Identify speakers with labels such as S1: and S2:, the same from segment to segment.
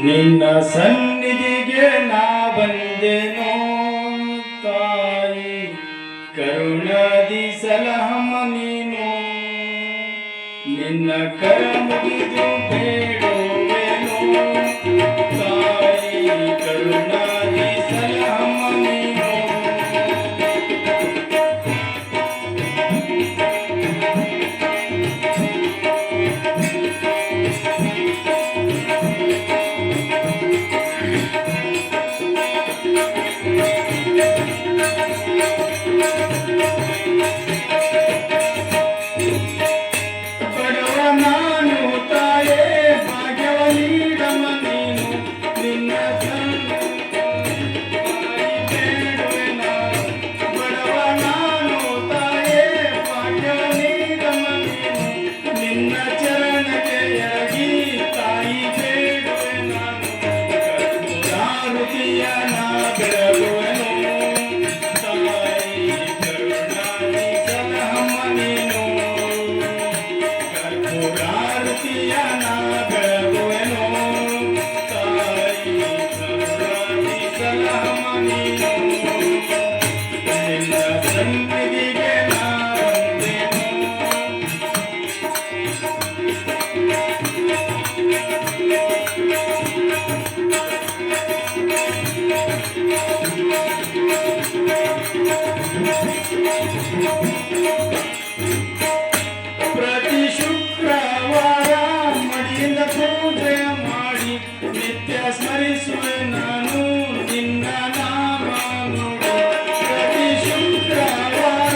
S1: ನಿನ್ನ ಸನ್ನಿಧಿಗೆ ನಾ ಬಂದೆನೋ ತಾಯಿ, ಕರುಣಾದಿ ಸಲಹಮ್ಮ ನೀನು. ನಿನ್ನ ಕರ ಮುಗಿದು ಬೇಡುವೆನೋ ತಾಯಿ, ಕರುಣಾದಿ ಸಲಹಮ್ಮ ನೀನು. ಪ್ರತಿ ಶುಕ್ರವಾರ ಮಡಿಯಿಂದ ಪೂಜೆ ಮಾಡಿ ನಿತ್ಯ ಸ್ಮರಿಸುವೆ ನಾನು ನಿನ್ನ ನಾಮ ನುಡಿ. ಪ್ರತಿ ಶುಕ್ರವಾರ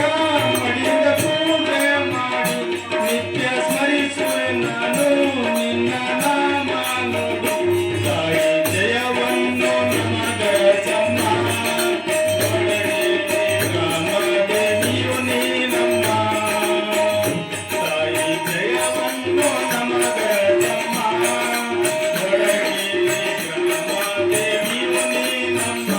S1: ಮಡಿಯಿಂದ ಪೂಜೆ ಮಾಡಿ ನಿತ್ಯ ಸ್ಮರಿಸುವೆ ನಾನು ನಿನ್ನ ನಾಮ ನುಡಿ. ತಾಯಿ ಜಯವನ್ನು ನಮಗಸಮ್ಮ, ರಾಮದೇವಿಯು ನೀನಮ್ಮ. ತಾಯಿ ಜಯವನ್ನು ನಮಗಸಮ್ಮ, ರಾಮದೇವಿಯು ನೀನಮ್ಮ.